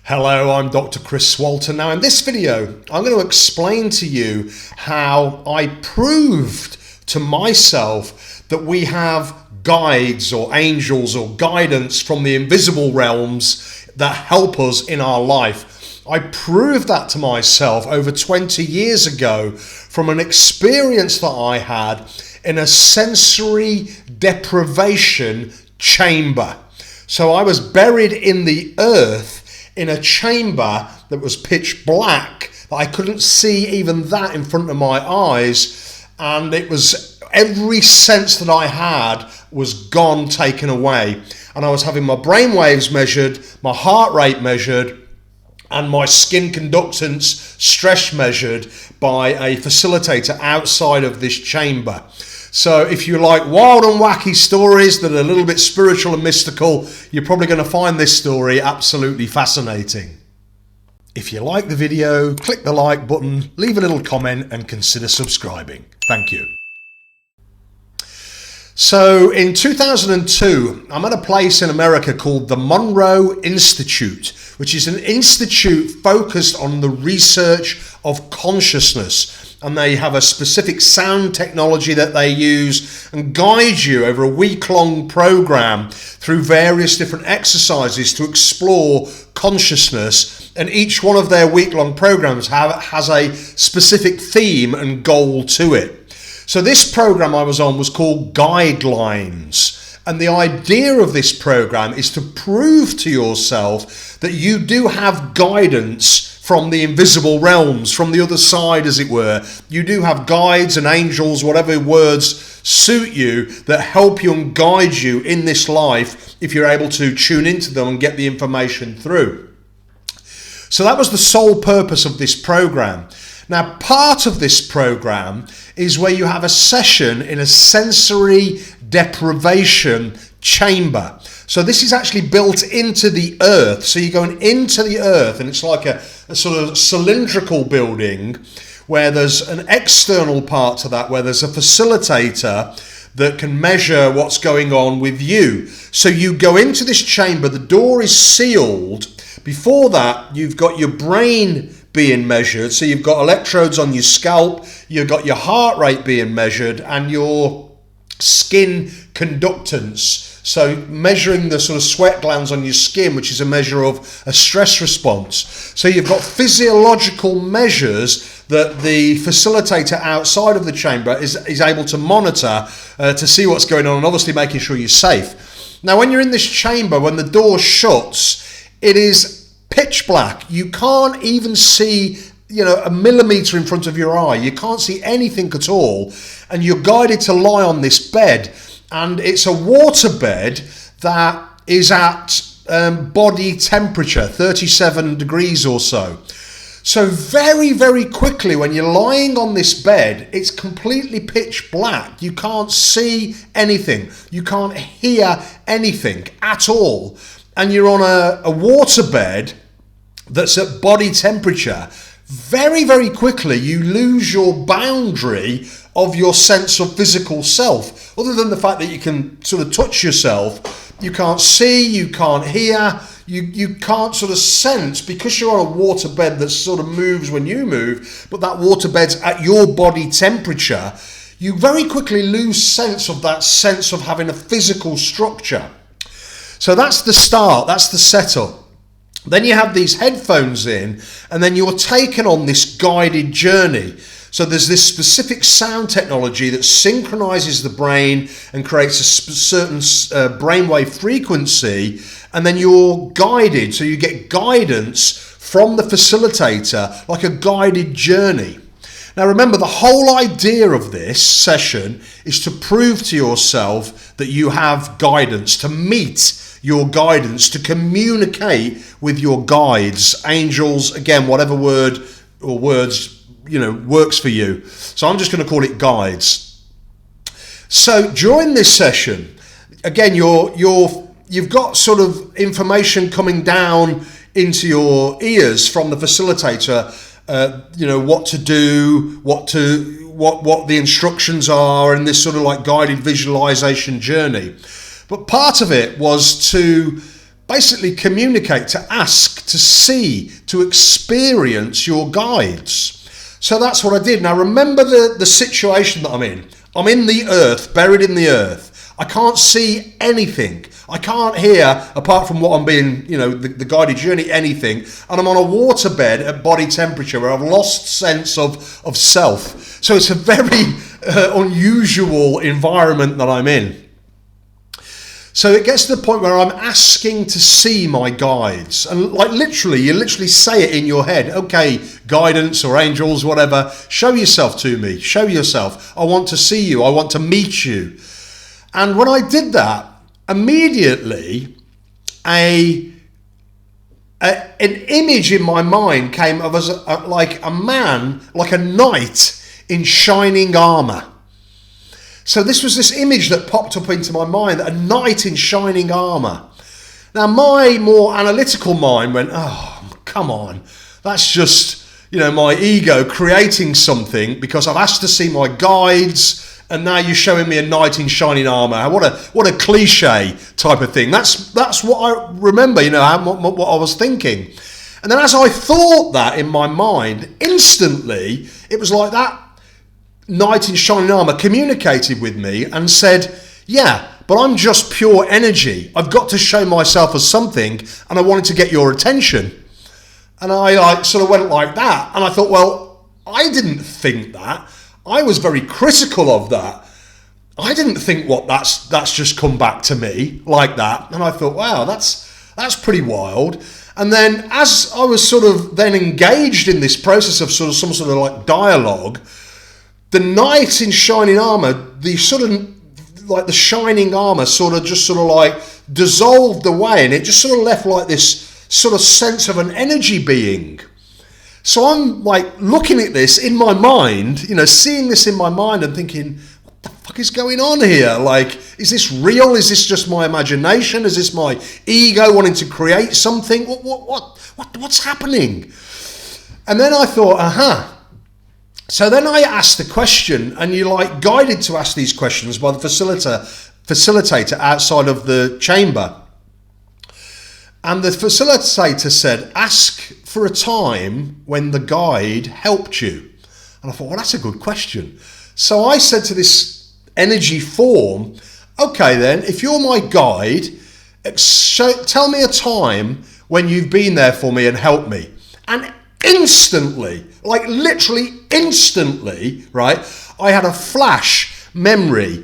Hello, I'm Dr. Chris Swalton. Now in this video, I'm going to explain to you how I proved to myself that we have guides or angels or guidance from the invisible realms that help us in our life. I proved that to myself over 20 years ago from an experience that I had in a sensory deprivation chamber. So I was buried in the earth in a chamber that was pitch black, that I couldn't see even that in front of my eyes, and it was every sense that I had was gone, taken away, and I was having my brain waves measured, my heart rate measured, and my skin conductance stress measured by a facilitator outside of this chamber. So if you like wild and wacky stories that are a little bit spiritual and mystical, you're probably going to find this story absolutely fascinating. If you like the video, click the like button, leave a little comment and consider subscribing. Thank you. So in 2002, I'm at a place in America called the Monroe Institute, which is an institute focused on the research of consciousness. And they have a specific sound technology that they use and guide you over a week-long program through various different exercises to explore consciousness. And each one of their week-long programs has a specific theme and goal to it. So this program I was on was called Guidelines. And the idea of this program is to prove to yourself that you do have guidance from the invisible realms, from the other side, as it were. You do have guides and angels, whatever words suit you, that help you and guide you in this life if you're able to tune into them and get the information through. So that was the sole purpose of this program. Now, part of this program is where you have a session in a sensory deprivation chamber. So this is actually built into the earth. So you're going into the earth, and it's like a sort of cylindrical building where there's an external part to that, where there's a facilitator that can measure what's going on with you. So you go into this chamber, the door is sealed. Before that, you've got your brain being measured. So you've got electrodes on your scalp, you've got your heart rate being measured, and your skin conductance. So measuring the sort of sweat glands on your skin, which is a measure of a stress response. So you've got physiological measures that the facilitator outside of the chamber is able to monitor to see what's going on, and obviously making sure you're safe. Now, when you're in this chamber, when the door shuts, it is pitch black. You can't even see, a millimeter in front of your eye. You can't see anything at all. And you're guided to lie on this bed. And it's a water bed that is at body temperature, 37 degrees or so. So very, very quickly, when you're lying on this bed, it's completely pitch black. You can't see anything. You can't hear anything at all. And you're on a water bed that's at body temperature. Very, very quickly, you lose your boundary of your sense of physical self. Other than the fact that you can sort of touch yourself, you can't see, you can't hear, you can't sort of sense, because you're on a water bed that sort of moves when you move, but that water bed's at your body temperature. You very quickly lose sense of that sense of having a physical structure. So that's the start, that's the setup. Then you have these headphones in, and then you're taken on this guided journey. So there's this specific sound technology that synchronizes the brain and creates a certain brainwave frequency, and then you're guided. So you get guidance from the facilitator, like a guided journey. Now remember, the whole idea of this session is to prove to yourself that you have guidance, to meet your guidance, to communicate with your guides, angels, again, whatever word or words works for you. So I'm just going to call it guides. So during this session, again, you've got sort of information coming down into your ears from the facilitator. What to do, what the instructions are, and this sort of like guided visualization journey. But part of it was to basically communicate, to ask, to see, to experience your guides. So that's what I did. Now remember the situation that I'm in. I'm in the earth, buried in the earth. I can't see anything. I can't hear, apart from what I'm being, the guided journey, anything. And I'm on a waterbed at body temperature where I've lost sense of self. So it's a very unusual environment that I'm in. So it gets to the point where I'm asking to see my guides. And you literally say it in your head. Okay, guidance or angels, whatever, show yourself to me. Show yourself. I want to see you. I want to meet you. And when I did that, immediately an image in my mind came of as like a man, like a knight in shining armour. So this was this image that popped up into my mind, a knight in shining armour. Now my more analytical mind went, oh, come on, that's just, my ego creating something because I've asked to see my guides and now you're showing me a knight in shining armour. What a cliche type of thing. That's what I remember, what I was thinking. And then as I thought that in my mind, instantly, it was like that knight in shining armour communicated with me and said, yeah, but I'm just pure energy. I've got to show myself as something and I wanted to get your attention. And I sort of went like that. And I thought, well, I didn't think that. I was very critical of that. I didn't think that's just come back to me like that. And I thought, wow, that's pretty wild. And then as I was sort of then engaged in this process of sort of some sort of like dialogue, the knight in shining armour, the shining armour sort of like dissolved away, and it just sort of left like this sort of sense of an energy being. So I'm like looking at this in my mind, seeing this in my mind and thinking, what the fuck is going on here? Like, is this real? Is this just my imagination? Is this my ego wanting to create something? What's happening? And then I thought, So then I asked the question, and you're like guided to ask these questions by the facilitator outside of the chamber. And the facilitator said, ask for a time when the guide helped you. And I thought, well, that's a good question. So I said to this energy form, okay then, if you're my guide, tell me a time when you've been there for me and helped me. And instantly, like literally instantly, right, I had a flash memory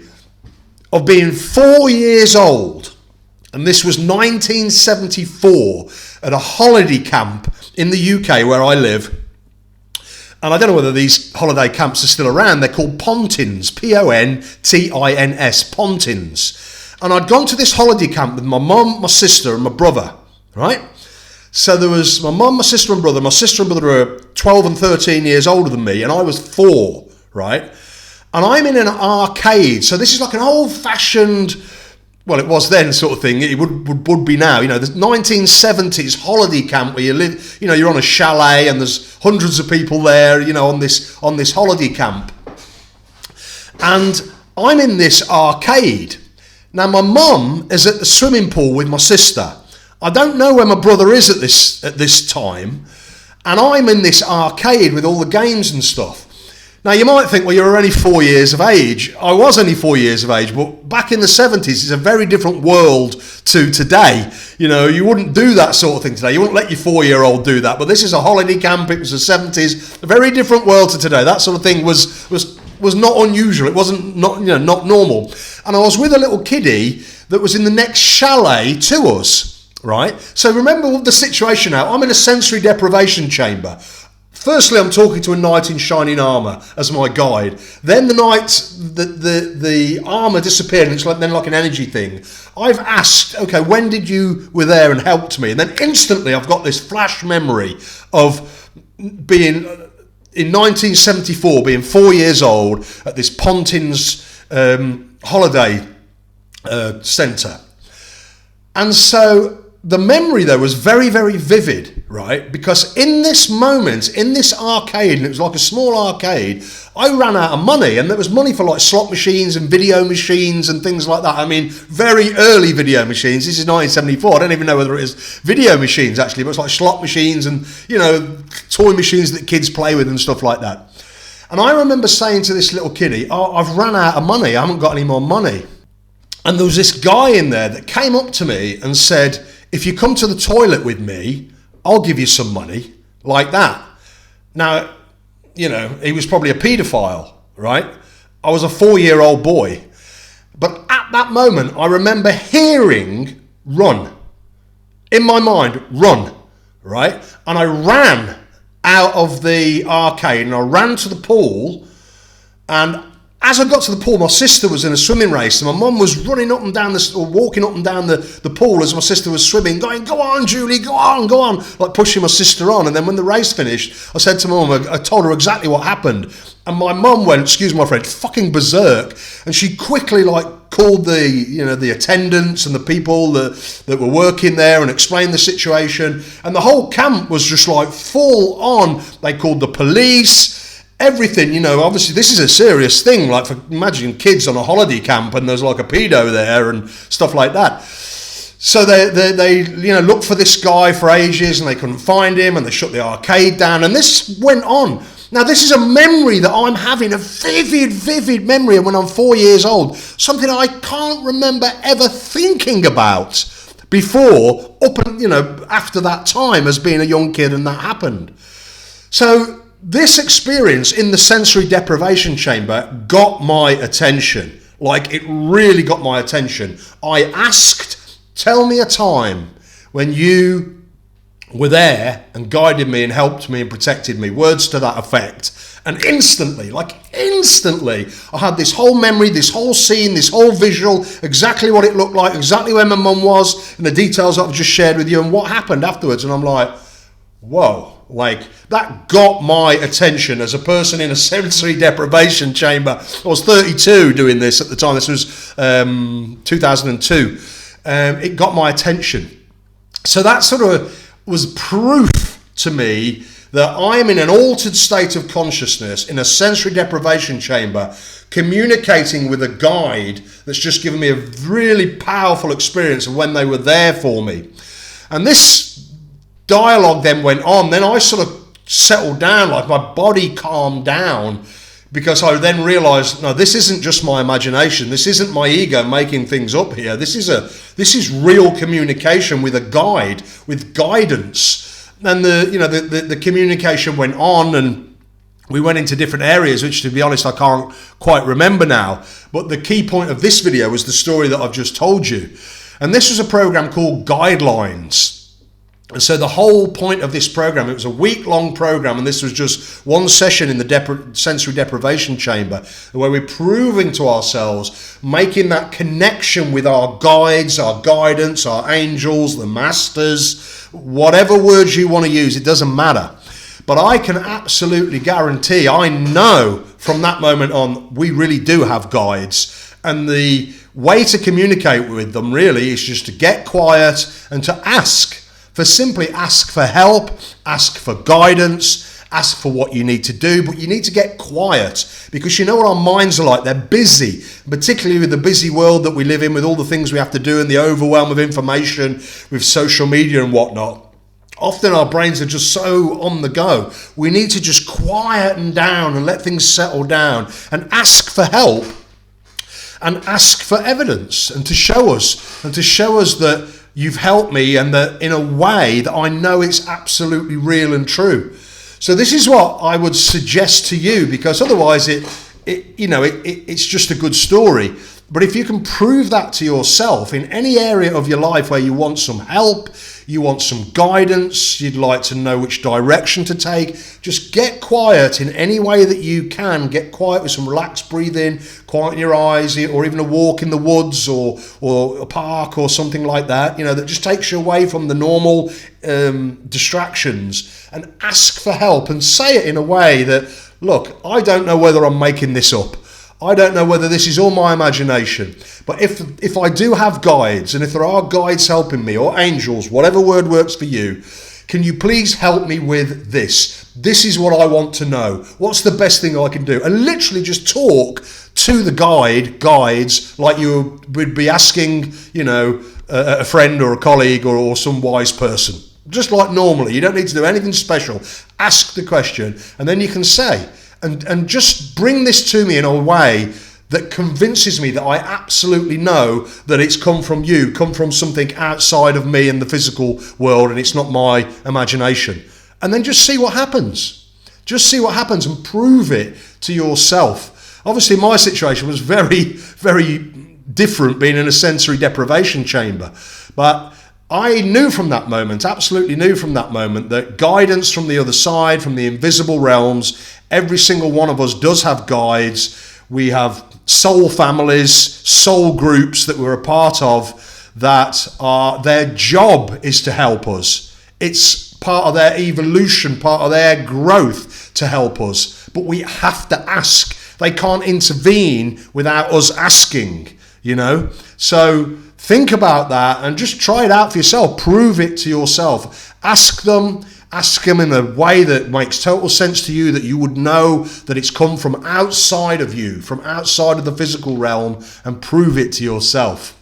of being 4 years old. And this was 1974 at a holiday camp in the UK where I live. And I don't know whether these holiday camps are still around. They're called Pontins, Pontins, Pontins. And I'd gone to this holiday camp with my mum, my sister and my brother, right? So there was my mum, my sister and brother. My sister and brother were 12 and 13 years older than me, and I was 4, right? And I'm in an arcade. So this is like an old-fashioned, well, it was then sort of thing. It would be now. The 1970s holiday camp where you live, you're on a chalet and there's hundreds of people there, on this holiday camp. And I'm in this arcade. Now, my mum is at the swimming pool with my sister. I don't know where my brother is at this time, and I'm in this arcade with all the games and stuff. Now you might think, well, you're only 4 years of age. I was only 4 years of age, but back in the 70s, it's a very different world to today. You wouldn't do that sort of thing today. You wouldn't let your 4-year-old do that. But this is a holiday camp. It was the 70s, a very different world to today. That sort of thing was not unusual. It wasn't not normal. And I was with a little kiddie that was in the next chalet to us. Right? So remember the situation now. I'm in a sensory deprivation chamber. Firstly, I'm talking to a knight in shining armour as my guide. Then the armour disappeared, and it's then like an energy thing. I've asked, okay, when did you were there and helped me? And then instantly I've got this flash memory of being in 1974, being 4 years old at this Pontins holiday centre. And so the memory, though, was very, very vivid, right? Because in this moment, in this arcade, and it was like a small arcade, I ran out of money, and there was money for like slot machines and video machines and things like that. I mean, very early video machines. This is 1974. I don't even know whether it is video machines actually, but it's like slot machines and, you know, toy machines that kids play with and stuff like that. And I remember saying to this little kiddie, oh, I've run out of money. I haven't got any more money. And there was this guy in there that came up to me and said, if you come to the toilet with me, I'll give you some money, like that. Now, you know, he was probably a paedophile, right? I was a 4-year-old boy. But at that moment, I remember hearing, run. In my mind, run, right? And I ran out of the arcade and I ran to the pool, and as I got to the pool, my sister was in a swimming race, and my mum was running up and down or walking up and down the pool as my sister was swimming, going, go on, Julie, go on, like pushing my sister on. And then when the race finished, I said to my mum, I told her exactly what happened. And my mum went, excuse my French, fucking berserk. And she quickly like called the attendants and the people that were working there and explained the situation. And the whole camp was just like full on. They called the police. Everything, you know, obviously this is a serious thing, like imagine kids on a holiday camp and there's like a pedo there and stuff like that. So they you know, looked for this guy for ages and they couldn't find him, and they shut the arcade down, and this went on. Now this is a memory that I'm having, a vivid memory of when I'm 4 years old, something I can't remember ever thinking about before, after that time as being a young kid, and that happened. So this experience in the sensory deprivation chamber got my attention. Like, it really got my attention. I asked, tell me a time when you were there and guided me and helped me and protected me. Words to that effect. And instantly, I had this whole memory, this whole scene, this whole visual, exactly what it looked like, exactly where my mum was, and the details that I've just shared with you and what happened afterwards. And I'm like, whoa. Like, that got my attention as a person in a sensory deprivation chamber. I was 32 doing this at the time. This was 2002. It got my attention. So that sort of was proof to me that I am in an altered state of consciousness in a sensory deprivation chamber, communicating with a guide that's just given me a really powerful experience of when they were there for me. And this dialogue then went on. Then I sort of settled down, like my body calmed down, because I then realized, no, this isn't just my imagination. This isn't my ego making things up here. This is real communication with a guide, with guidance. And the communication went on, and we went into different areas, which, to be honest, I can't quite remember now. But the key point of this video was the story that I've just told you. And this was a program called Guidelines. And so the whole point of this program, it was a week-long program, and this was just one session in the sensory deprivation chamber, where we're proving to ourselves, making that connection with our guides, our guidance, our angels, the masters, whatever words you want to use, it doesn't matter. But I can absolutely guarantee, I know from that moment on, we really do have guides. And the way to communicate with them really is just to get quiet and to ask. Simply ask for help, ask for guidance, ask for what you need to do, but you need to get quiet, because you know what our minds are like. They're busy, particularly with the busy world that we live in, with all the things we have to do and the overwhelm of information with social media and whatnot. Often our brains are just so on the go. We need to just quieten down and let things settle down and ask for help and ask for evidence and to show us that you've helped me, and that in a way that I know it's absolutely real and true. So this is what I would suggest to you, because otherwise it's just a good story. But if you can prove that to yourself in any area of your life where you want some help, you want some guidance, you'd like to know which direction to take, just get quiet in any way that you can. Get quiet with some relaxed breathing, quieten your eyes, or even a walk in the woods or a park or something like that, that just takes you away from the normal distractions, and ask for help and say it in a way that, look, I don't know whether I'm making this up. I don't know whether this is all my imagination, but if I do have guides, and if there are guides helping me, or angels, whatever word works for you, Can you please help me with this? This is what I want to know. What's the best thing I can do? And literally just talk to the guides like you would be asking, a friend or a colleague or some wise person. Just like normally. You don't need to do anything special. Ask the question, and then you can say, and just bring this to me in a way that convinces me that I absolutely know that it's come from you, come from something outside of me and the physical world, and it's not my imagination. And then just see what happens. Just see what happens and prove it to yourself. Obviously, my situation was very, very different, being in a sensory deprivation chamber. But I knew from that moment, absolutely knew from that moment, that guidance from the other side, from the invisible realms, every single one of us does have guides. We have soul families, soul groups that we're a part of, that are, their job is to help us. It's part of their evolution, part of their growth to help us. But we have to ask. They can't intervene without us asking, So think about that and just try it out for yourself. Prove it to yourself. Ask them in a way that makes total sense to you, that you would know that it's come from outside of you, from outside of the physical realm, and prove it to yourself.